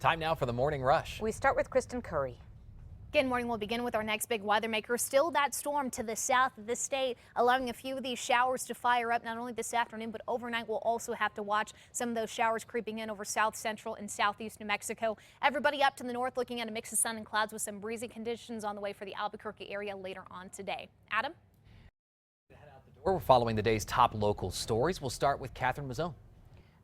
Time now for the morning rush. We start with Kristen Curry. Good morning. We'll begin with our next big weather maker. Still that storm to the south of the state, allowing a few of these showers to fire up not only this afternoon, but overnight. We'll also have to watch some of those showers creeping in over south central and southeast New Mexico. Everybody up to the north looking at a mix of sun and clouds with some breezy conditions on the way for the Albuquerque area later on today. Adam? We're following the day's top local stories. We'll start with Catherine Mazzone.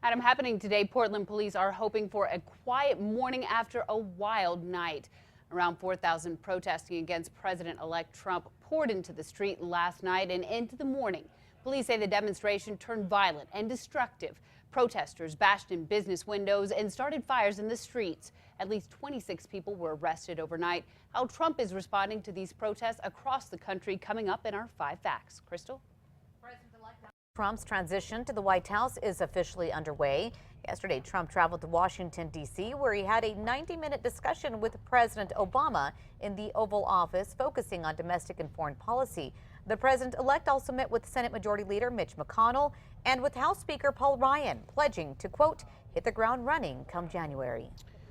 Adam, happening today, Portland police are hoping for a quiet morning after a wild night. Around 4,000 protesting against President-elect Trump poured into the street last night and into the morning. Police say the demonstration turned violent and destructive. Protesters bashed in business windows and started fires in the streets. At least 26 people were arrested overnight. How Trump is responding to these protests across the country coming up in our 5 Facts. Crystal? Trump's transition to the White House is officially underway. Yesterday, Trump traveled to Washington, D.C., where he had a 90-minute discussion with President Obama in the Oval Office, focusing on domestic and foreign policy. The president-elect also met with Senate Majority Leader Mitch McConnell and with House Speaker Paul Ryan, pledging to, quote, hit the ground running come January.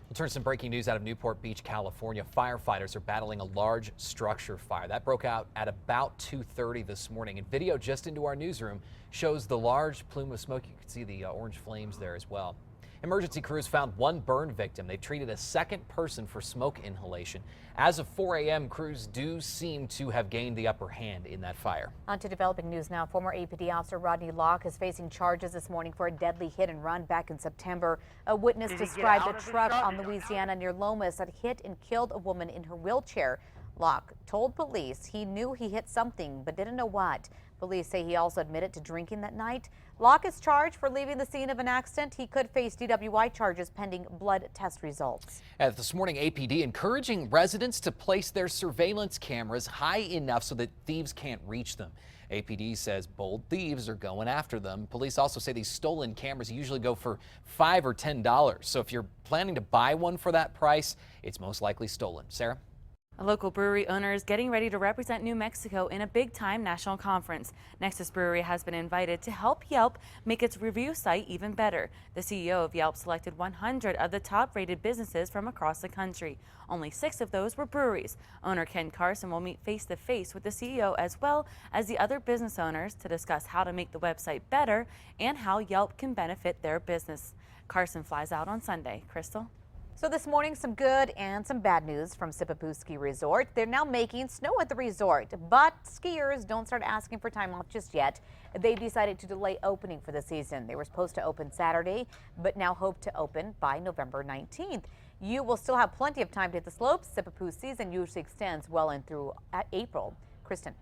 We'll turn to some breaking news out of Newport Beach, California. Firefighters are battling a large structure fire. That broke out at about 2:30 this morning. And video just into our newsroom shows the large plume of smoke. You can see the orange flames there as well. Emergency crews found one burn victim. They've treated a second person for smoke inhalation. As of 4 a.m., crews do seem to have gained the upper hand in that fire. On to developing news now. Former APD officer Rodney Locke is facing charges this morning for a deadly hit and run back in September. A witness described a truck on Louisiana near Lomas that hit and killed a woman in her wheelchair. Locke told police he knew he hit something but didn't know what. Police say he also admitted to drinking that night. Locke is charged for leaving the scene of an accident. He could face DWI charges pending blood test results. This morning, APD encouraging residents to place their surveillance cameras high enough so that thieves can't reach them. APD says bold thieves are going after them. Police also say these stolen cameras usually go for $5 or $10. So if you're planning to buy one for that price, it's most likely stolen. Sarah? A local brewery owner is getting ready to represent New Mexico in a big-time national conference. Nexus Brewery has been invited to help Yelp make its review site even better. The CEO of Yelp selected 100 of the top-rated businesses from across the country. Only 6 of those were breweries. Owner Ken Carson will meet face-to-face with the CEO as well as the other business owners to discuss how to make the website better and how Yelp can benefit their business. Carson flies out on Sunday. Crystal? So this morning, some good and some bad news from Sipapoo Ski Resort. They're now making snow at the resort, but skiers don't start asking for time off just yet. They've decided to delay opening for the season. They were supposed to open Saturday, but now hope to open by November 19th. You will still have plenty of time to hit the slopes. Sipapoo season usually extends well in through April. Kristen.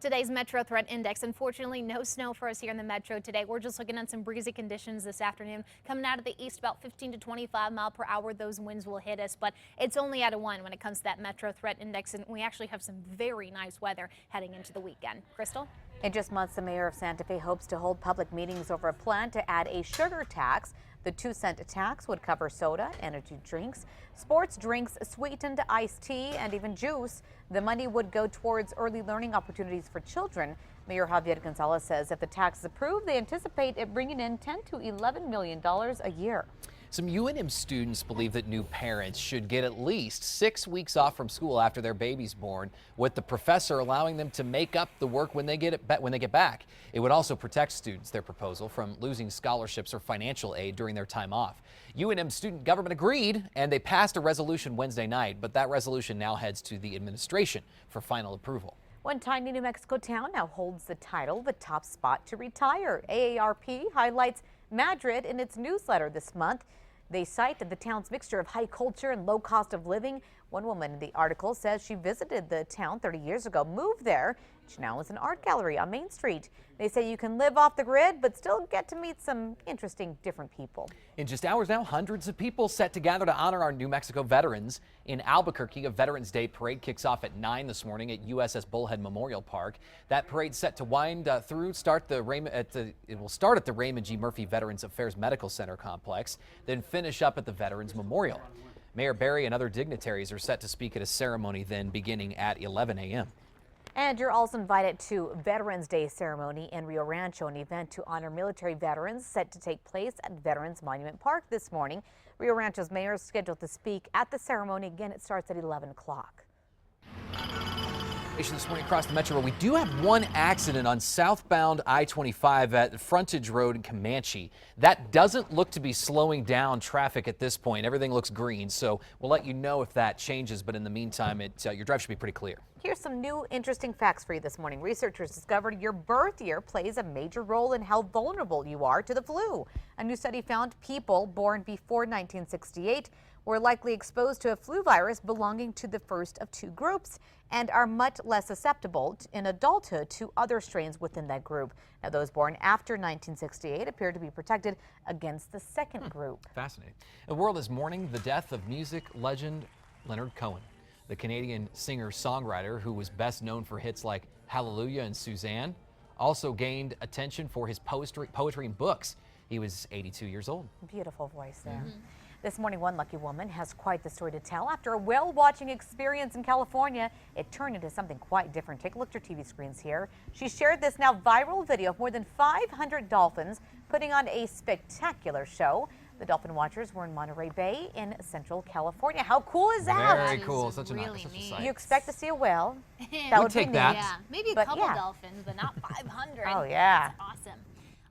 Today's Metro Threat Index. Unfortunately, no snow for us here in the metro today. We're just looking at some breezy conditions this afternoon. Coming out of the east, about 15 to 25 mile per hour. Those winds will hit us, but it's only at a 1 when it comes to that Metro Threat Index. And we actually have some very nice weather heading into the weekend. Crystal? In just months, the mayor of Santa Fe hopes to hold public meetings over a plan to add a sugar tax. The 2-cent tax would cover soda, energy drinks, sports drinks, sweetened iced tea, and even juice. The money would go towards early learning opportunities for children. Mayor Javier Gonzalez says if the tax is approved, they anticipate it bringing in $10 to $11 million a year. Some UNM students believe that new parents should get at least 6 weeks off from school after their baby's born, with the professor allowing them to make up the work when they get back. It would also protect students, their proposal, from losing scholarships or financial aid during their time off. UNM student government agreed, and they passed a resolution Wednesday night, but that resolution now heads to the administration for final approval. One tiny New Mexico town now holds the title, the top spot to retire. AARP highlights Madrid in its newsletter this month. They cite the town's mixture of high culture and low cost of living. One woman in the article says she visited the town 30 years ago, moved there. She now is an art gallery on Main Street. They say you can live off the grid, but still get to meet some interesting, different people. In just hours now, hundreds of people set to gather to honor our New Mexico veterans. In Albuquerque, a Veterans Day parade kicks off at 9 this morning at USS Bullhead Memorial Park. That parade set to wind through, it will start at the Raymond G. Murphy Veterans Affairs Medical Center complex, then finish up at the Veterans Memorial. Mayor Berry and other dignitaries are set to speak at a ceremony then beginning at 11 a.m. And you're also invited to Veterans Day ceremony in Rio Rancho, an event to honor military veterans set to take place at Veterans Monument Park this morning. Rio Rancho's mayor is scheduled to speak at the ceremony. Again, it starts at 11 o'clock. This morning across the metro, we do have one accident on southbound I-25 at Frontage Road in Comanche. That doesn't look to be slowing down traffic at this point. Everything looks green, so we'll let you know if that changes. But in the meantime, your drive should be pretty clear. Here's some new interesting facts for you this morning. Researchers discovered your birth year plays a major role in how vulnerable you are to the flu. A new study found people born before 1968 were likely exposed to a flu virus belonging to the first of two groups and are much less susceptible in adulthood to other strains within that group. Now, those born after 1968 appear to be protected against the second group. Fascinating. The world is mourning the death of music legend Leonard Cohen. The Canadian singer-songwriter, who was best known for hits like Hallelujah and Suzanne, also gained attention for his poetry and books. He was 82 years old. Beautiful voice there. This morning, one lucky woman has quite the story to tell. After a whale-watching experience in California, it turned into something quite different. Take a look at your TV screens here. She shared this now viral video of more than 500 dolphins putting on a spectacular show. The dolphin watchers were in Monterey Bay in Central California. How cool is that? Very cool. Such a really such a neat. sight. You expect to see a whale? We'd That would take be that. neat. Yeah, maybe a But couple yeah. dolphins, but not 500. Oh, yeah. That's awesome.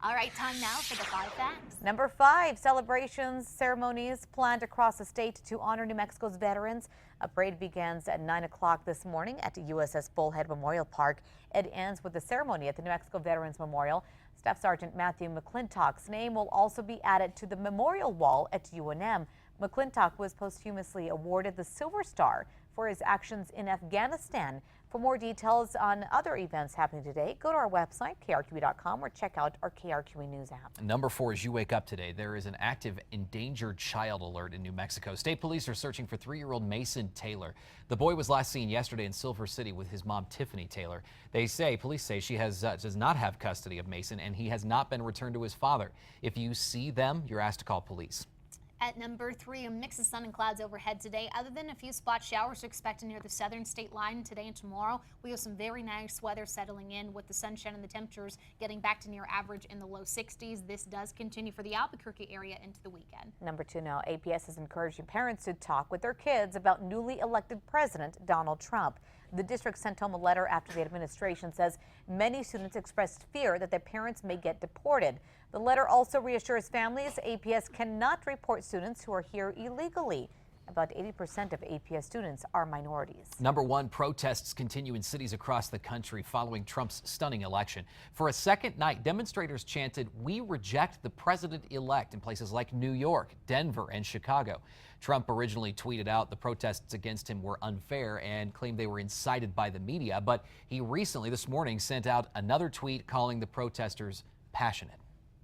All right, time now for the 5 facts. Number 5, celebrations, ceremonies planned across the state to honor New Mexico's veterans. A parade begins at 9 o'clock this morning at the USS Bullhead Memorial Park. It ends with a ceremony at the New Mexico Veterans Memorial. Staff Sergeant Matthew McClintock's name will also be added to the memorial wall at UNM. McClintock was posthumously awarded the Silver Star for his actions in Afghanistan. For more details on other events happening today, go to our website, KRQE.com, or check out our KRQE News app. Number 4, as you wake up today, there is an active endangered child alert in New Mexico. State police are searching for 3-year-old Mason Taylor. The boy was last seen yesterday in Silver City with his mom, Tiffany Taylor. Police say she does not have custody of Mason, and he has not been returned to his father. If you see them, you're asked to call police. At number 3, a mix of sun and clouds overhead today. Other than a few spot showers expected near the southern state line today and tomorrow, we have some very nice weather settling in with the sunshine and the temperatures getting back to near average in the low 60s. This does continue for the Albuquerque area into the weekend. Number 2 now, APS is encouraging parents to talk with their kids about newly elected President Donald Trump. The district sent home a letter after the administration says many students expressed fear that their parents may get deported. The letter also reassures families APS cannot report students who are here illegally. About 80% of APS students are minorities. Number 1, protests continue in cities across the country following Trump's stunning election. For a second night, demonstrators chanted, "We reject the president-elect" in places like New York, Denver, and Chicago. Trump originally tweeted out the protests against him were unfair and claimed they were incited by the media, but he recently, this morning, sent out another tweet calling the protesters passionate.